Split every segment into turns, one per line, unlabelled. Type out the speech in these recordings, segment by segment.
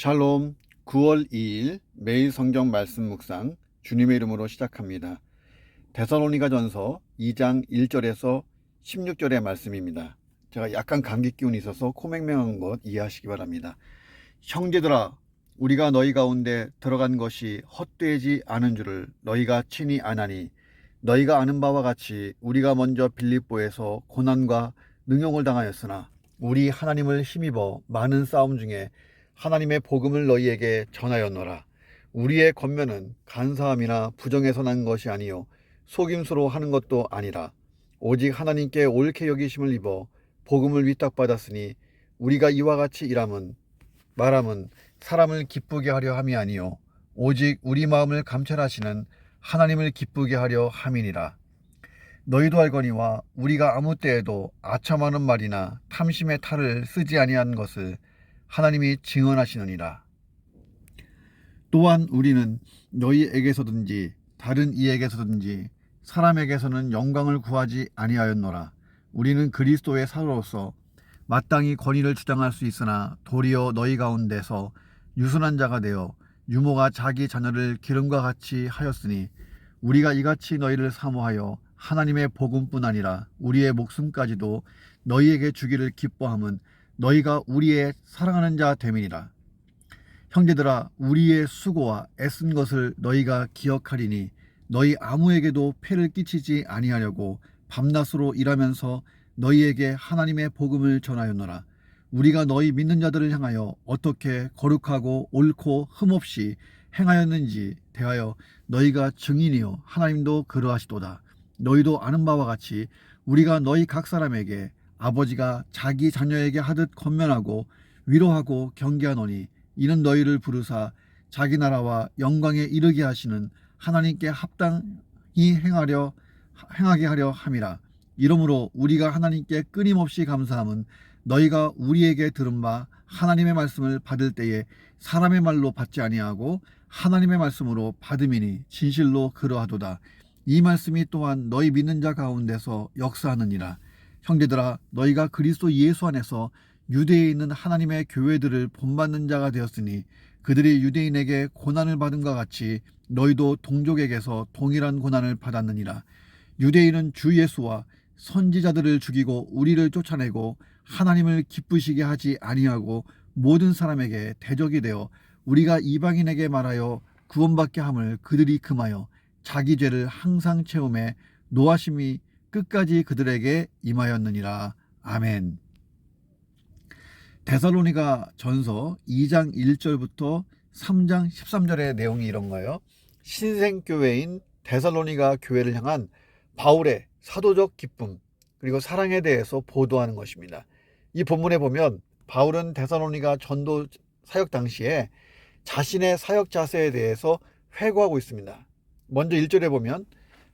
샬롬. 9월 2일 매일 성경 말씀 묵상 주님의 이름으로 시작합니다. 데살로니가전서 2장 1절에서 16절의 말씀입니다. 제가 약간 감기 기운이 있어서 코맹맹한 것 이해하시기 바랍니다. 형제들아, 우리가 너희 가운데 들어간 것이 헛되지 않은 줄을 너희가 친히 아나니, 너희가 아는 바와 같이 우리가 먼저 빌립보에서 고난과 능욕을 당하였으나 우리 하나님을 힘입어 많은 싸움 중에 하나님의 복음을 너희에게 전하였노라. 우리의 권면은 간사함이나 부정에서 난 것이 아니요 속임수로 하는 것도 아니라 오직 하나님께 옳게 여기심을 입어 복음을 위탁받았으니, 우리가 이와 같이 말함은 사람을 기쁘게 하려 함이 아니요 오직 우리 마음을 감찰하시는 하나님을 기쁘게 하려 함이니라. 너희도 알거니와 우리가 아무 때에도 아첨하는 말이나 탐심의 탈을 쓰지 아니한 것을 하나님이 증언하시느니라. 또한 우리는 너희에게서든지 다른 이에게서든지 사람에게서는 영광을 구하지 아니하였노라. 우리는 그리스도의 사도로서 마땅히 권위를 주장할 수 있으나 도리어 너희 가운데서 유순한 자가 되어 유모가 자기 자녀를 기름과 같이 하였으니, 우리가 이같이 너희를 사모하여 하나님의 복음뿐 아니라 우리의 목숨까지도 너희에게 주기를 기뻐함은 너희가 우리의 사랑하는 자 됨이니라. 형제들아, 우리의 수고와 애쓴 것을 너희가 기억하리니 너희 아무에게도 폐를 끼치지 아니하려고 밤낮으로 일하면서 너희에게 하나님의 복음을 전하였노라. 우리가 너희 믿는 자들을 향하여 어떻게 거룩하고 옳고 흠없이 행하였는지 대하여 너희가 증인이요 하나님도 그러하시도다. 너희도 아는 바와 같이 우리가 너희 각 사람에게 아버지가 자기 자녀에게 하듯 권면하고 위로하고 경계하노니, 이는 너희를 부르사 자기 나라와 영광에 이르게 하시는 하나님께 합당히 행하게 하려 함이라. 이러므로 우리가 하나님께 끊임없이 감사함은 너희가 우리에게 들은 바 하나님의 말씀을 받을 때에 사람의 말로 받지 아니하고 하나님의 말씀으로 받음이니 진실로 그러하도다. 이 말씀이 또한 너희 믿는 자 가운데서 역사하느니라. 형제들아, 너희가 그리스도 예수 안에서 유대에 있는 하나님의 교회들을 본받는 자가 되었으니, 그들이 유대인에게 고난을 받음과 같이 너희도 동족에게서 동일한 고난을 받았느니라. 유대인은 주 예수와 선지자들을 죽이고 우리를 쫓아내고 하나님을 기쁘시게 하지 아니하고 모든 사람에게 대적이 되어 우리가 이방인에게 말하여 구원받게 함을 그들이 금하여 자기 죄를 항상 채움에 노하심이 끝까지 그들에게 임하였느니라. 아멘. 데살로니가 전서 2장 1절부터 3장 13절의 내용이 이런 거예요. 신생교회인 데살로니가 교회를 향한 바울의 사도적 기쁨 그리고 사랑에 대해서 보도하는 것입니다. 이 본문에 보면 바울은 데살로니가 전도 사역 당시에 자신의 사역 자세에 대해서 회고하고 있습니다. 먼저 1절에 보면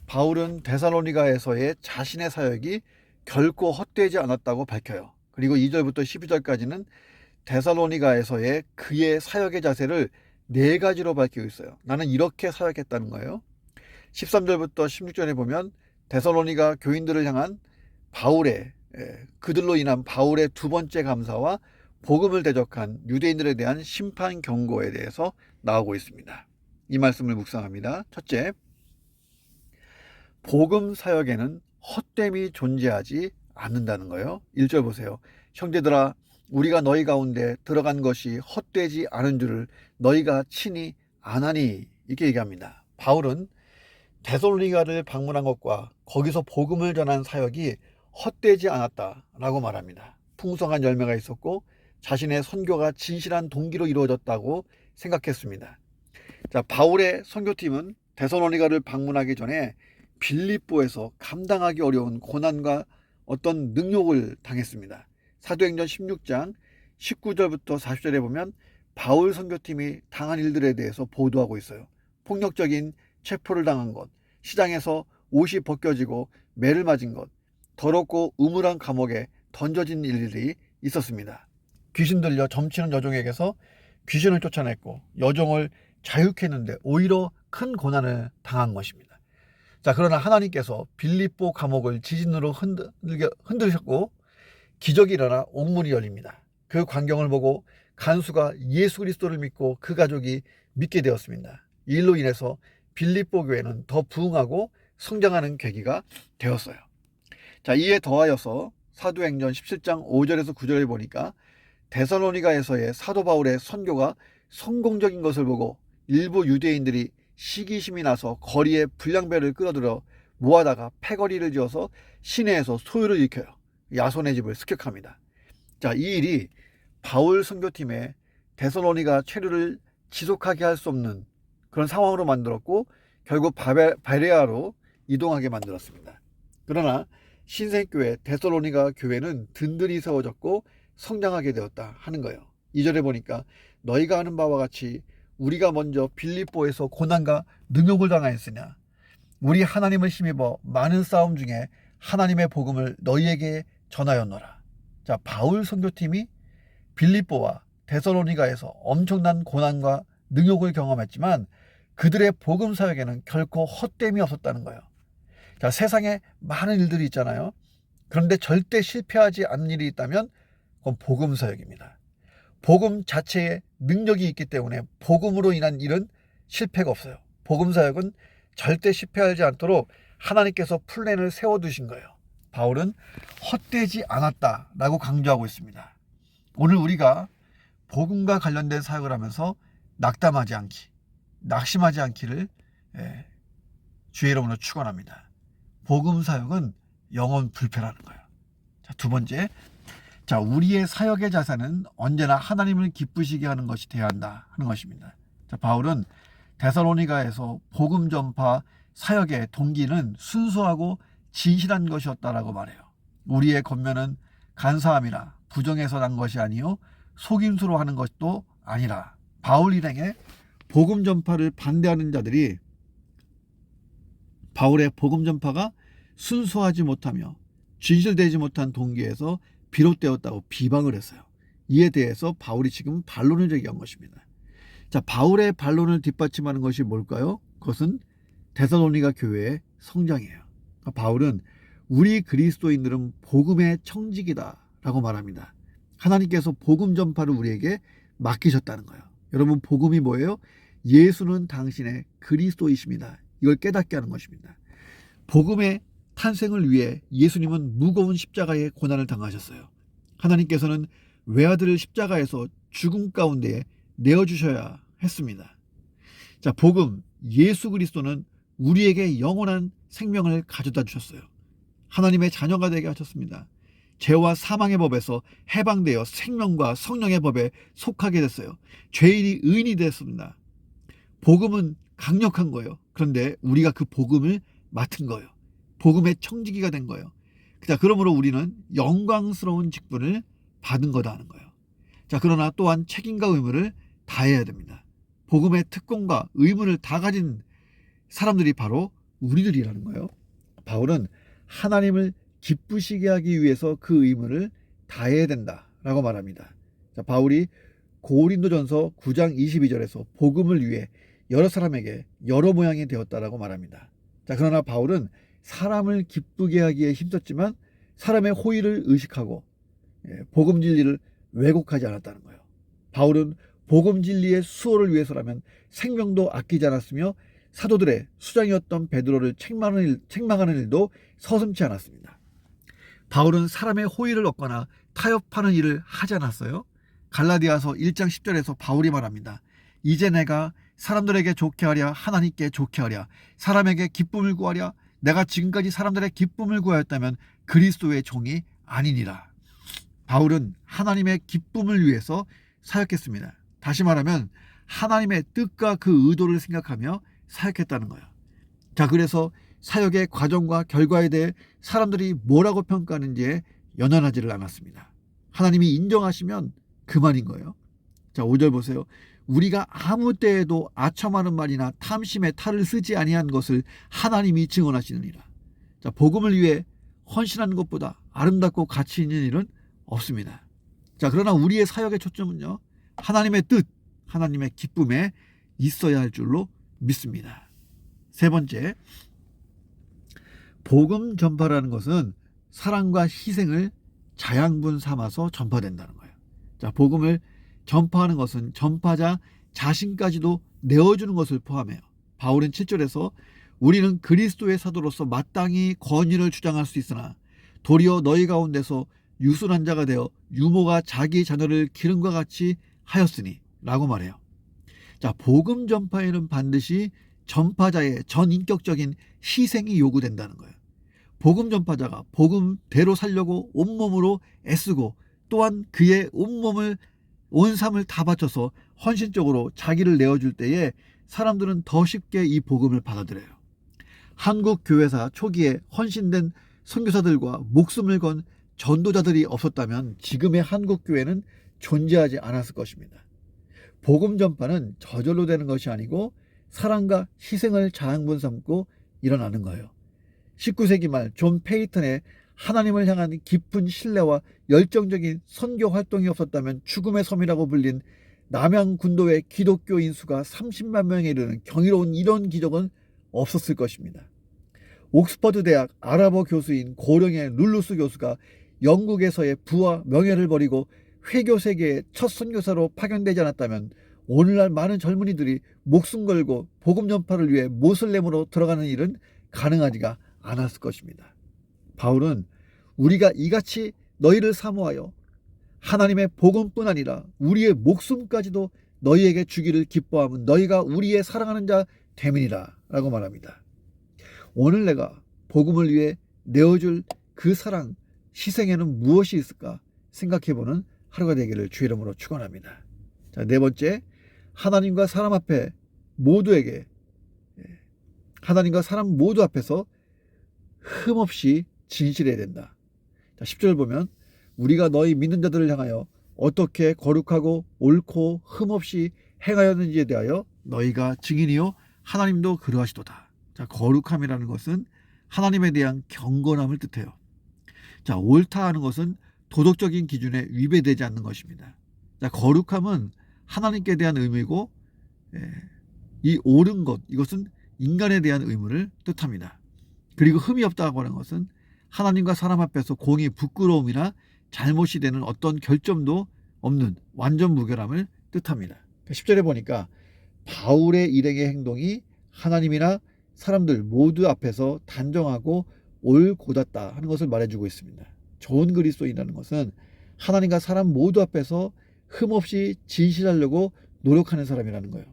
바울은 데살로니가에서의 자신의 사역이 결코 헛되지 않았다고 밝혀요. 그리고 2절부터 12절까지는 데살로니가에서의 그의 사역의 자세를 4가지로 밝히고 있어요. 나는 이렇게 사역했다는 거예요. 13절부터 16절에 보면 데살로니가 교인들을 향한 그들로 인한 바울의 두 번째 감사와 복음을 대적한 유대인들에 대한 심판 경고에 대해서 나오고 있습니다. 이 말씀을 묵상합니다. 첫째, 복음 사역에는 헛됨이 존재하지 않는다는 거예요. 1절 보세요. 형제들아, 우리가 너희 가운데 들어간 것이 헛되지 않은 줄을 너희가 친히 아나니, 이렇게 얘기합니다. 바울은 데살로니가를 방문한 것과 거기서 복음을 전한 사역이 헛되지 않았다라고 말합니다. 풍성한 열매가 있었고 자신의 선교가 진실한 동기로 이루어졌다고 생각했습니다. 자, 바울의 선교팀은 데살로니가를 방문하기 전에 빌립보에서 감당하기 어려운 고난과 어떤 능욕을 당했습니다. 사도행전 16장 19절부터 40절에 보면 바울 선교팀이 당한 일들에 대해서 보도하고 있어요. 폭력적인 체포를 당한 것, 시장에서 옷이 벗겨지고 매를 맞은 것, 더럽고 음울한 감옥에 던져진 일들이 있었습니다. 귀신 들려 점치는 여종에게서 귀신을 쫓아냈고 여종을 자유케 했는데 오히려 큰 고난을 당한 것입니다. 자, 그러나 하나님께서 빌립보 감옥을 지진으로 흔들셨고 기적이 일어나 옥문이 열립니다. 그 광경을 보고 간수가 예수 그리스도를 믿고 그 가족이 믿게 되었습니다. 이 일로 인해서 빌립보 교회는 더 부흥하고 성장하는 계기가 되었어요. 자, 이에 더하여서 사도행전 17장 5절에서 9절을 보니까 데살로니가에서의 사도 바울의 선교가 성공적인 것을 보고 일부 유대인들이 시기심이 나서 거리에 불량배를 끌어들여 모아다가 패거리를 지어서 시내에서 소유를 일으켜요. 야손의 집을 습격합니다. 자, 이 일이 바울 선교팀의 데살로니가 체류를 지속하게 할 수 없는 그런 상황으로 만들었고 결국 베레아로 이동하게 만들었습니다. 그러나 신생교회 데살로니가 교회는 든든히 세워졌고 성장하게 되었다 하는 거예요. 2절에 보니까 너희가 아는 바와 같이 우리가 먼저 빌립보에서 고난과 능욕을 당하였으냐 우리 하나님을 힘입어 많은 싸움 중에 하나님의 복음을 너희에게 전하였노라. 자, 바울 선교팀이 빌립보와 데살로니가에서 엄청난 고난과 능욕을 경험했지만 그들의 복음 사역에는 결코 헛됨이 없었다는 거예요. 자, 세상에 많은 일들이 있잖아요. 그런데 절대 실패하지 않는 일이 있다면 그건 복음 사역입니다. 복음 자체에 능력이 있기 때문에 복음으로 인한 일은 실패가 없어요. 복음 사역은 절대 실패하지 않도록 하나님께서 플랜을 세워두신 거예요. 바울은 헛되지 않았다라고 강조하고 있습니다. 오늘 우리가 복음과 관련된 사역을 하면서 낙담하지 않기, 낙심하지 않기를 주의 이름으로 축원합니다. 복음 사역은 영원 불패라는 거예요. 자, 두 번째, 자, 우리의 사역의 자세는 언제나 하나님을 기쁘시게 하는 것이 되어야 한다 하는 것입니다. 자, 바울은 데살로니가에서 복음 전파 사역의 동기는 순수하고 진실한 것이었다라고 말해요. 우리의 권면은 간사함이나 부정해서 난 것이 아니요 속임수로 하는 것도 아니라. 바울 일행의 복음 전파를 반대하는 자들이 바울의 복음 전파가 순수하지 못하며 진실되지 못한 동기에서 비롯되었다고 비방을 했어요. 이에 대해서 바울이 지금 반론을 제기한 것입니다. 자, 바울의 반론을 뒷받침하는 것이 뭘까요? 그것은 데살로니가 교회의 성장이에요. 바울은 우리 그리스도인들은 복음의 청직이다라고 말합니다. 하나님께서 복음 전파를 우리에게 맡기셨다는 거예요. 여러분, 복음이 뭐예요? 예수는 당신의 그리스도이십니다. 이걸 깨닫게 하는 것입니다. 복음의 탄생을 위해 예수님은 무거운 십자가의 고난을 당하셨어요. 하나님께서는 외아들을 십자가에서 죽음 가운데 내어주셔야 했습니다. 자, 복음, 예수 그리스도는 우리에게 영원한 생명을 가져다 주셨어요. 하나님의 자녀가 되게 하셨습니다. 죄와 사망의 법에서 해방되어 생명과 성령의 법에 속하게 됐어요. 죄인이 의인이 됐습니다. 복음은 강력한 거예요. 그런데 우리가 그 복음을 맡은 거예요. 복음의 청지기가 된 거예요. 자, 그러므로 우리는 영광스러운 직분을 받은 거다 하는 거예요. 자, 그러나 또한 책임과 의무를 다해야 됩니다. 복음의 특권과 의무를 다 가진 사람들이 바로 우리들이라는 거예요. 바울은 하나님을 기쁘시게 하기 위해서 그 의무를 다해야 된다라고 말합니다. 자, 바울이 고린도전서 9장 22절에서 복음을 위해 여러 사람에게 여러 모양이 되었다라고 말합니다. 자, 그러나 바울은 사람을 기쁘게 하기에 힘썼지만 사람의 호의를 의식하고 복음 진리를 왜곡하지 않았다는 거예요. 바울은 복음 진리의 수호를 위해서라면 생명도 아끼지 않았으며 사도들의 수장이었던 베드로를 책망하는 일도 서슴지 않았습니다. 바울은 사람의 호의를 얻거나 타협하는 일을 하지 않았어요. 갈라디아서 1장 10절에서 바울이 말합니다. 이제 내가 사람들에게 좋게 하랴 하나님께 좋게 하랴 사람에게 기쁨을 구하랴 내가 지금까지 사람들의 기쁨을 구하였다면 그리스도의 종이 아니니라. 바울은 하나님의 기쁨을 위해서 사역했습니다. 다시 말하면 하나님의 뜻과 그 의도를 생각하며 사역했다는 거예요. 자, 그래서 사역의 과정과 결과에 대해 사람들이 뭐라고 평가하는지에 연연하지를 않았습니다. 하나님이 인정하시면 그만인 거예요. 자, 5절 보세요. 우리가 아무 때에도 아첨하는 말이나 탐심의 탈을 쓰지 아니한 것을 하나님이 증언하시느니라. 자, 복음을 위해 헌신하는 것보다 아름답고 가치 있는 일은 없습니다. 자, 그러나 우리의 사역의 초점은요, 하나님의 뜻, 하나님의 기쁨에 있어야 할 줄로 믿습니다. 세 번째, 복음 전파라는 것은 사랑과 희생을 자양분 삼아서 전파된다는 거예요. 자, 복음을
전파하는 것은 전파자 자신까지도 내어주는 것을 포함해요. 바울은 7절에서 우리는 그리스도의 사도로서 마땅히 권위를 주장할 수 있으나 도리어 너희 가운데서 유순한 자가 되어 유모가 자기 자녀를 기름과 같이 하였으니 라고 말해요. 자, 복음 전파에는 반드시 전파자의 전인격적인 희생이 요구된다는 거예요. 복음 전파자가 복음대로 살려고 온몸으로 애쓰고 또한 그의 온몸을 온 삶을 다 바쳐서 헌신적으로 자기를 내어줄 때에 사람들은 더 쉽게 이 복음을 받아들여요. 한국 교회사 초기에 헌신된 선교사들과 목숨을 건 전도자들이 없었다면 지금의 한국 교회는 존재하지 않았을 것입니다. 복음 전파는 저절로 되는 것이 아니고 사랑과 희생을 자양분 삼고 일어나는 거예요. 19세기 말 존 페이턴의 하나님을 향한 깊은 신뢰와 열정적인 선교 활동이 없었다면 죽음의 섬이라고 불린 남양군도의 기독교인 수가 30만 명에 이르는 경이로운 이런 기적은 없었을 것입니다. 옥스퍼드 대학 아랍어 교수인 고령의 룰루스 교수가 영국에서의 부와 명예를 버리고 회교 세계의 첫 선교사로 파견되지 않았다면 오늘날 많은 젊은이들이 목숨 걸고 복음 전파를 위해 모슬렘으로 들어가는 일은 가능하지가 않았을 것입니다. 바울은 우리가 이같이 너희를 사모하여 하나님의 복음뿐 아니라 우리의 목숨까지도 너희에게 주기를 기뻐하면 너희가 우리의 사랑하는 자 됨이니라 라고 말합니다. 오늘 내가 복음을 위해 내어줄 그 사랑, 희생에는 무엇이 있을까 생각해보는 하루가 되기를 주 이름으로 축원합니다. 자, 네 번째, 하나님과 사람 앞에 모두에게 하나님과 사람 모두 앞에서 흠없이 진실해야 된다. 자, 10절 보면 우리가 너희 믿는 자들을 향하여 어떻게 거룩하고 옳고 흠없이 행하였는지에 대하여 너희가 증인이요 하나님도 그러하시도다. 자, 거룩함이라는 것은 하나님에 대한 경건함을 뜻해요. 자, 옳다 하는 것은 도덕적인 기준에 위배되지 않는 것입니다. 자, 거룩함은 하나님께 대한 의무이고 이 옳은 것, 이것은 인간에 대한 의무를 뜻합니다. 그리고 흠이 없다고 하는 것은 하나님과 사람 앞에서 공의 부끄러움이나 잘못이 되는 어떤 결점도 없는 완전 무결함을 뜻합니다. 10절에 보니까 바울의 일행의 행동이 하나님이나 사람들 모두 앞에서 단정하고 올곧았다 하는 것을 말해주고 있습니다. 좋은 그리스도인이라는 것은 하나님과 사람 모두 앞에서 흠없이 진실하려고 노력하는 사람이라는 거예요.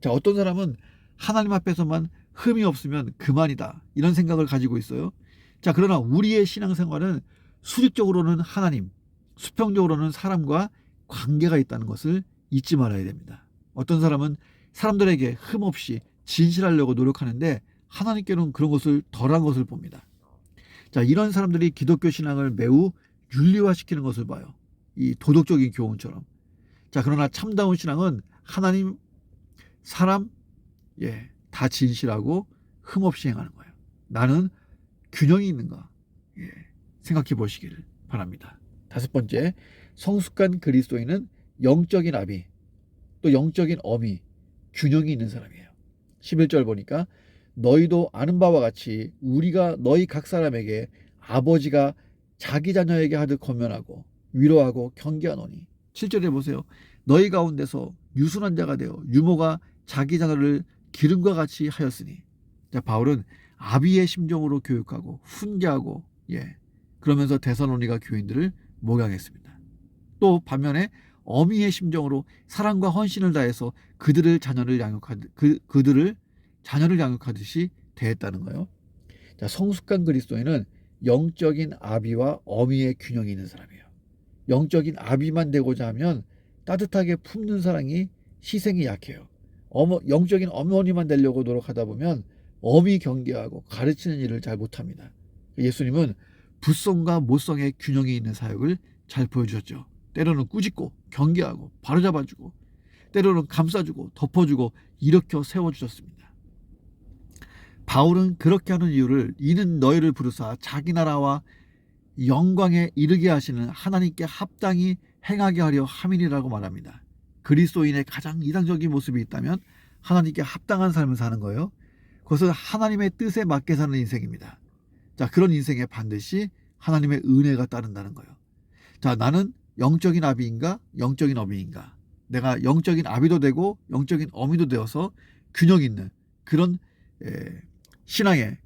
자, 어떤 사람은 하나님 앞에서만 흠이 없으면 그만이다 이런 생각을 가지고 있어요. 자, 그러나 우리의 신앙생활은 수직적으로는 하나님, 수평적으로는 사람과 관계가 있다는 것을 잊지 말아야 됩니다. 어떤 사람은 사람들에게 흠없이 진실하려고 노력하는데 하나님께는 그런 것을 덜한 것을 봅니다. 자, 이런 사람들이 기독교 신앙을 매우 윤리화시키는 것을 봐요. 이 도덕적인 교훈처럼. 자, 그러나 참다운 신앙은 하나님, 사람, 다 진실하고 흠없이 행하는 거예요. 나는 균형이 있는가? 생각해 보시기를 바랍니다. 다섯 번째, 성숙한 그리스도인은 영적인 아비, 또 영적인 어미, 균형이 있는 사람이에요. 11절 보니까 너희도 아는 바와 같이 우리가 너희 각 사람에게 아버지가 자기 자녀에게 하듯 권면하고 위로하고 경계하노니. 7절에 보세요. 너희 가운데서 유순한 자가 되어 유모가 자기 자녀를 기름과 같이 하였으니. 자, 바울은 아비의 심정으로 교육하고 훈계하고 그러면서 데살로니가 교인들을 목양했습니다. 또 반면에 어미의 심정으로 사랑과 헌신을 다해서 그들을 자녀를 양육하듯이 대했다는 거예요. 자, 성숙한 그리스도인은 영적인 아비와 어미의 균형이 있는 사람이에요. 영적인 아비만 되고자 하면 따뜻하게 품는 사랑이 희생이 약해요. 영적인 어머니만 되려고 노력하다 보면 어미 경계하고 가르치는 일을 잘 못합니다. 예수님은 붓성과 모성의 균형이 있는 사역을 잘 보여주셨죠. 때로는 꾸짖고 경계하고 바로잡아주고 때로는 감싸주고 덮어주고 일으켜 세워주셨습니다. 바울은 그렇게 하는 이유를 이는 너희를 부르사 자기 나라와 영광에 이르게 하시는 하나님께 합당히 행하게 하려 함이니라고 말합니다. 그리스도인의 가장 이상적인 모습이 있다면 하나님께 합당한 삶을 사는 거예요. 그것은 하나님의 뜻에 맞게 사는 인생입니다. 자, 그런 인생에 반드시 하나님의 은혜가 따른다는 거예요. 자, 나는 영적인 아비인가 영적인 어미인가? 내가 영적인 아비도 되고 영적인 어미도 되어서 균형 있는 그런 신앙의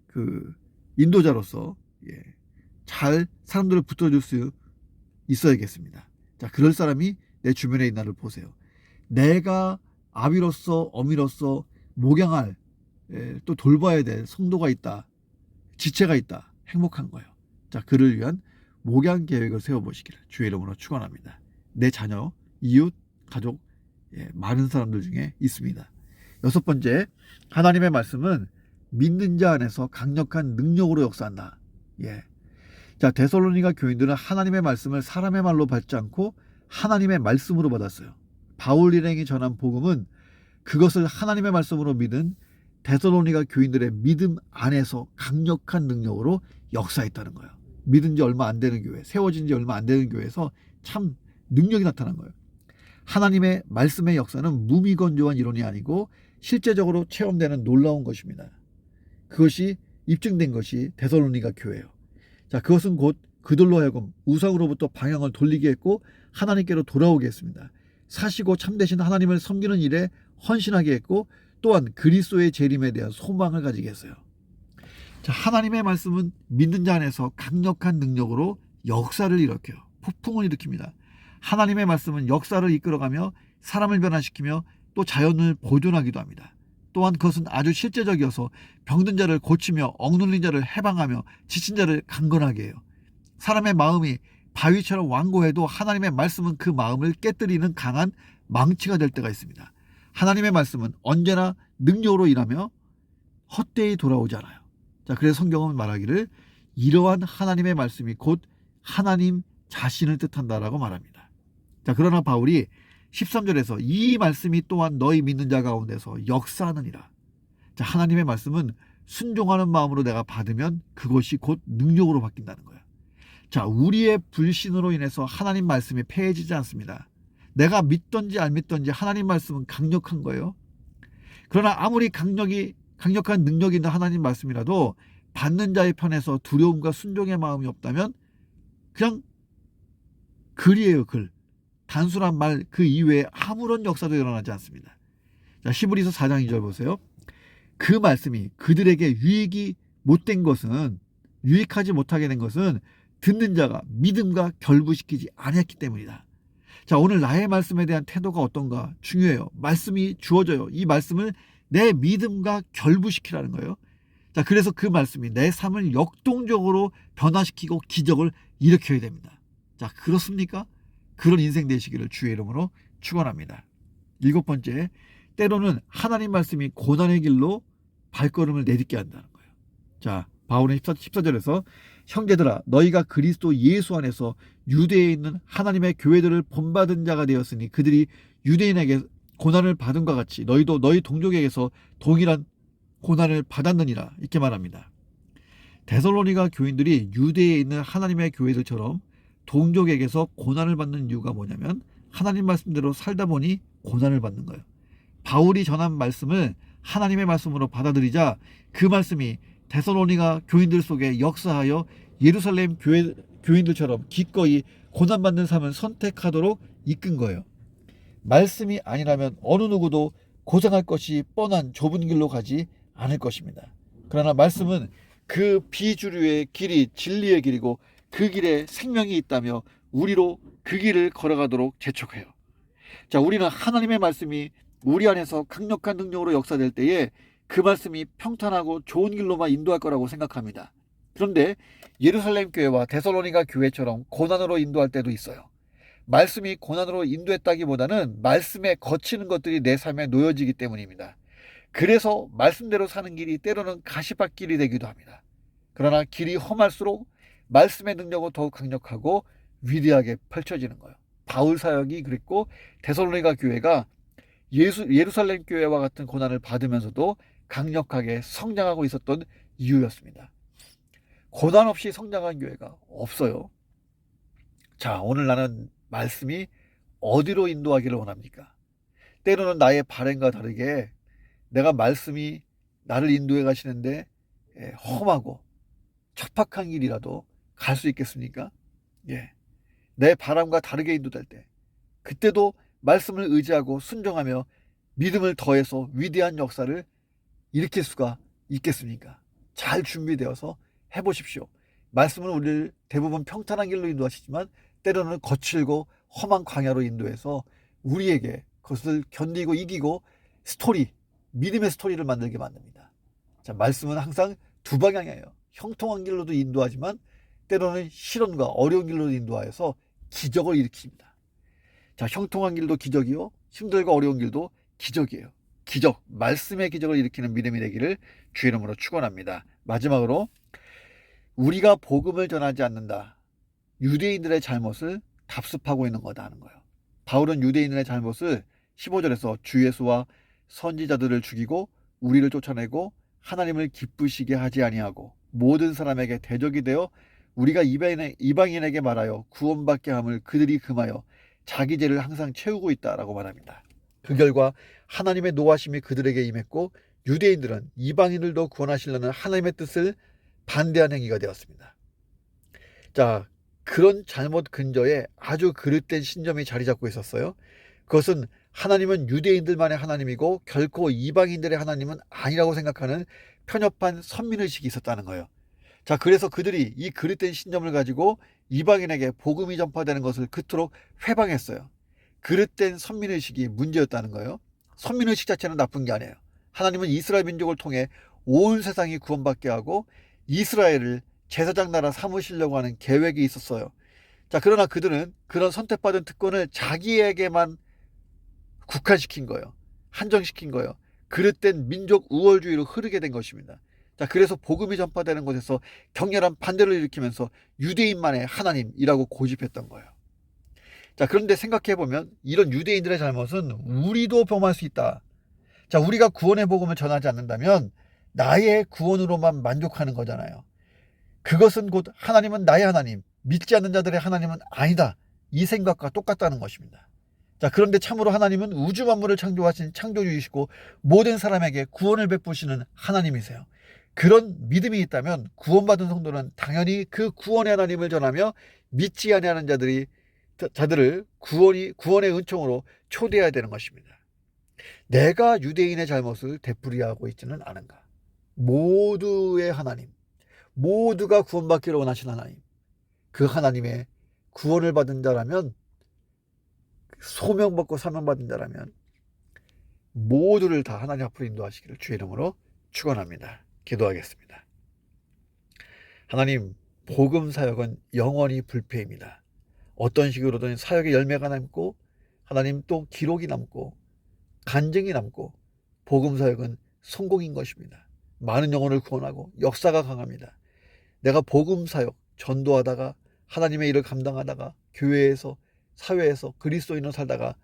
그 인도자로서 잘 사람들을 붙들어줄 수 있어야겠습니다. 자, 그럴 사람이 내 주변에 있는 나를 보세요. 내가 아비로서 어미로서 목양할 또 돌봐야 될 성도가 있다. 지체가 있다. 행복한 거예요. 자, 그를 위한 목양 계획을 세워보시기를 주의 이름으로 축원합니다. 내 자녀, 이웃, 가족, 많은 사람들 중에 있습니다. 여섯 번째, 하나님의 말씀은 믿는 자 안에서 강력한 능력으로 역사한다. 자, 데살로니가 교인들은 하나님의 말씀을 사람의 말로 받지 않고 하나님의 말씀으로 받았어요. 바울 일행이 전한 복음은 그것을 하나님의 말씀으로 믿은 데살로니가 교인들의 믿음 안에서 강력한 능력으로 역사했다는 거예요. 믿은 지 얼마 안 되는 교회, 세워진 지 얼마 안 되는 교회에서 참 능력이 나타난 거예요. 하나님의 말씀의 역사는 무미건조한 이론이 아니고 실제적으로 체험되는 놀라운 것입니다. 그것이 입증된 것이 데살로니가 교회예요. 자, 그것은 곧 그들로 하여금 우상으로부터 방향을 돌리게 했고 하나님께로 돌아오게 했습니다. 사시고 참되신 하나님을 섬기는 일에 헌신하게 했고 또한 그리스도의 재림에 대한 소망을 가지게 했어요. 자, 하나님의 말씀은 믿는 자 안에서 강력한 능력으로 역사를 일으켜요. 폭풍을 일으킵니다. 하나님의 말씀은 역사를 이끌어가며 사람을 변화시키며 또 자연을 보존하기도 합니다. 또한 그것은 아주 실제적이어서 병든 자를 고치며 억눌린 자를 해방하며 지친 자를 강건하게 해요. 사람의 마음이 바위처럼 완고해도 하나님의 말씀은 그 마음을 깨뜨리는 강한 망치가 될 때가 있습니다. 하나님의 말씀은 언제나 능력으로 일하며 헛되이 돌아오지 않아요. 자, 그래서 성경은 말하기를 이러한 하나님의 말씀이 곧 하나님 자신을 뜻한다라고 말합니다. 자, 그러나 바울이 13절에서 이 말씀이 또한 너희 믿는 자 가운데서 역사하느니라. 자, 하나님의 말씀은 순종하는 마음으로 내가 받으면 그것이 곧 능력으로 바뀐다는 거예요. 자, 우리의 불신으로 인해서 하나님 말씀이 폐해지지 않습니다. 내가 믿던지 안 믿던지 하나님 말씀은 강력한 거예요. 그러나 아무리 강력한 능력이 있는 하나님 말씀이라도 받는 자의 편에서 두려움과 순종의 마음이 없다면 그냥 글이에요, 글. 단순한 말 그 이외에 아무런 역사도 일어나지 않습니다. 자, 히브리서 4장 2절 보세요. 그 말씀이 그들에게 유익하지 못하게 된 것은 듣는 자가 믿음과 결부시키지 아니했기 때문이다. 자, 오늘 나의 말씀에 대한 태도가 어떤가 중요해요. 말씀이 주어져요. 이 말씀을 내 믿음과 결부시키라는 거예요. 자, 그래서 그 말씀이 내 삶을 역동적으로 변화시키고 기적을 일으켜야 됩니다. 자, 그렇습니까? 그런 인생 되시기를 주의 이름으로 축원합니다. 일곱 번째, 때로는 하나님 말씀이 고난의 길로 발걸음을 내딛게 한다는 거예요. 자, 바울은 14절에서 형제들아 너희가 그리스도 예수 안에서 유대에 있는 하나님의 교회들을 본받은 자가 되었으니 그들이 유대인에게 고난을 받은 것 같이 너희도 너희 동족에게서 동일한 고난을 받았느니라 이렇게 말합니다. 데살로니가 교인들이 유대에 있는 하나님의 교회들처럼 동족에게서 고난을 받는 이유가 뭐냐면 하나님 말씀대로 살다 보니 고난을 받는 거예요. 바울이 전한 말씀을 하나님의 말씀으로 받아들이자 그 말씀이 데살로니가 교인들 속에 역사하여 예루살렘 교인들처럼 기꺼이 고난받는 삶을 선택하도록 이끈 거예요. 말씀이 아니라면 어느 누구도 고생할 것이 뻔한 좁은 길로 가지 않을 것입니다. 그러나 말씀은 그 비주류의 길이 진리의 길이고 그 길에 생명이 있다며 우리로 그 길을 걸어가도록 재촉해요. 자, 우리는 하나님의 말씀이 우리 안에서 강력한 능력으로 역사될 때에 그 말씀이 평탄하고 좋은 길로만 인도할 거라고 생각합니다. 그런데 예루살렘 교회와 데살로니가 교회처럼 고난으로 인도할 때도 있어요. 말씀이 고난으로 인도했다기보다는 말씀에 거치는 것들이 내 삶에 놓여지기 때문입니다. 그래서 말씀대로 사는 길이 때로는 가시밭길이 되기도 합니다. 그러나 길이 험할수록 말씀의 능력은 더욱 강력하고 위대하게 펼쳐지는 거예요. 바울 사역이 그랬고 데살로니가 교회가 예루살렘 교회와 같은 고난을 받으면서도 강력하게 성장하고 있었던 이유였습니다. 고난 없이 성장한 교회가 없어요. 자, 오늘 나는 말씀이 어디로 인도하기를 원합니까? 때로는 나의 바램과 다르게 내가 말씀이 나를 인도해 가시는데 험하고 척박한 길이라도 갈 수 있겠습니까? 내 바람과 다르게 인도될 때 그때도 말씀을 의지하고 순종하며 믿음을 더해서 위대한 역사를 일으킬 수가 있겠습니까? 잘 준비되어서 해보십시오. 말씀은 우리를 대부분 평탄한 길로 인도하시지만 때로는 거칠고 험한 광야로 인도해서 우리에게 그것을 견디고 이기고 믿음의 스토리를 만들게 만듭니다. 자, 말씀은 항상 두 방향이에요. 형통한 길로도 인도하지만 때로는 시련과 어려운 길로도 인도하여서 기적을 일으킵니다. 자, 형통한 길도 기적이요, 힘들고 어려운 길도 기적이에요. 기적, 말씀의 기적을 일으키는 믿음이 되기를 주의 이름으로 축원합니다. 마지막으로 우리가 복음을 전하지 않는다. 유대인들의 잘못을 답습하고 있는 거다 하는 거예요. 바울은 유대인들의 잘못을 15절에서 주 예수와 선지자들을 죽이고 우리를 쫓아내고 하나님을 기쁘시게 하지 아니하고 모든 사람에게 대적이 되어 우리가 이방인에게 말하여 구원받게 함을 그들이 금하여 자기 죄를 항상 채우고 있다라고 말합니다. 그 결과 하나님의 노하심이 그들에게 임했고 유대인들은 이방인들도 구원하시려는 하나님의 뜻을 반대한 행위가 되었습니다. 자, 그런 잘못 근저에 아주 그릇된 신점이 자리 잡고 있었어요. 그것은 하나님은 유대인들만의 하나님이고 결코 이방인들의 하나님은 아니라고 생각하는 편협한 선민의식이 있었다는 거예요. 자, 그래서 그들이 이 그릇된 신점을 가지고 이방인에게 복음이 전파되는 것을 그토록 회방했어요. 그릇된 선민의식이 문제였다는 거예요. 선민의식 자체는 나쁜 게 아니에요. 하나님은 이스라엘 민족을 통해 온 세상이 구원받게 하고 이스라엘을 제사장 나라 삼으시려고 하는 계획이 있었어요. 자, 그러나 그들은 그런 선택받은 특권을 자기에게만 국한시킨 거예요. 한정시킨 거예요. 그릇된 민족 우월주의로 흐르게 된 것입니다. 자, 그래서 복음이 전파되는 곳에서 격렬한 반대를 일으키면서 유대인만의 하나님이라고 고집했던 거예요. 자, 그런데 생각해보면 이런 유대인들의 잘못은 우리도 범할 수 있다. 자, 우리가 구원의 복음을 전하지 않는다면 나의 구원으로만 만족하는 거잖아요. 그것은 곧 하나님은 나의 하나님, 믿지 않는 자들의 하나님은 아니다. 이 생각과 똑같다는 것입니다. 자, 그런데 참으로 하나님은 우주 만물을 창조하신 창조주이시고 모든 사람에게 구원을 베푸시는 하나님이세요. 그런 믿음이 있다면 구원받은 성도는 당연히 그 구원의 하나님을 전하며 믿지 아니하는 자들을 구원의 은총으로 초대해야 되는 것입니다. 내가 유대인의 잘못을 되풀이하고 있지는 않은가? 모두의 하나님, 모두가 구원받기를 원하시는 하나님, 그 하나님의 구원을 받은 자라면, 소명받고 사명받은 자라면 모두를 다 하나님 앞으로 인도하시기를 주의 이름으로 축원합니다. 기도하겠습니다. 하나님, 복음 사역은 영원히 불패입니다. 어떤 식으로든 사역의 열매가 남고 하나님 또 기록이 남고 간증이 남고 복음 사역은 성공인 것입니다. 많은 영혼을 구원하고 역사가 강합니다. 내가 복음 사역 전도하다가 하나님의 일을 감당하다가 교회에서 사회에서 그리스도인으로 살다가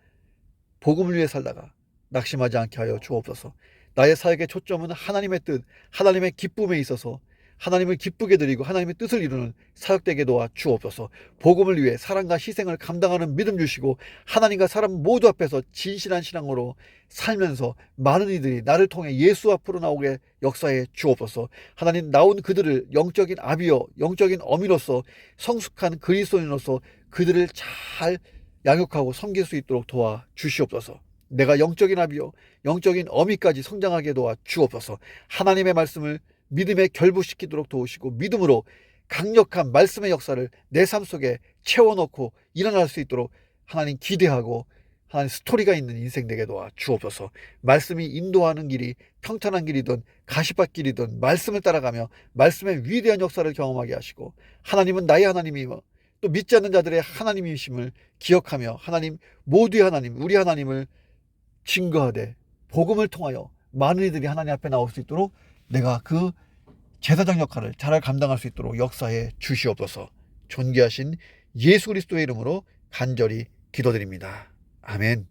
복음을 위해 살다가 낙심하지 않게 하여 주옵소서. 나의 사역의 초점은 하나님의 뜻, 하나님의 기쁨에 있어서 하나님을 기쁘게 드리고 하나님의 뜻을 이루는 사역되게 도와 주옵소서. 복음을 위해 사랑과 희생을 감당하는 믿음 주시고 하나님과 사람 모두 앞에서 진실한 신앙으로 살면서 많은 이들이 나를 통해 예수 앞으로 나오게 역사해 주옵소서. 하나님, 나온 그들을 영적인 아비여 영적인 어미로서 성숙한 그리스도인으로서 그들을 잘 양육하고 섬길 수 있도록 도와 주시옵소서. 내가 영적인 아비여 영적인 어미까지 성장하게 도와 주옵소서. 하나님의 말씀을 믿음에 결부시키도록 도우시고 믿음으로 강력한 말씀의 역사를 내 삶 속에 채워넣고 일어날 수 있도록 하나님 기대하고 하나님 스토리가 있는 인생 되게 도와 주옵소서. 말씀이 인도하는 길이 평탄한 길이든 가시밭길이든 말씀을 따라가며 말씀의 위대한 역사를 경험하게 하시고 하나님은 나의 하나님이며 또 믿지 않는 자들의 하나님이심을 기억하며 하나님 모두의 하나님 우리 하나님을 증거하되 복음을 통하여 많은 이들이 하나님 앞에 나올 수 있도록 내가 그 제사장 역할을 잘 감당할 수 있도록 역사해 주시옵소서. 존귀하신 예수 그리스도의 이름으로 간절히 기도드립니다. 아멘.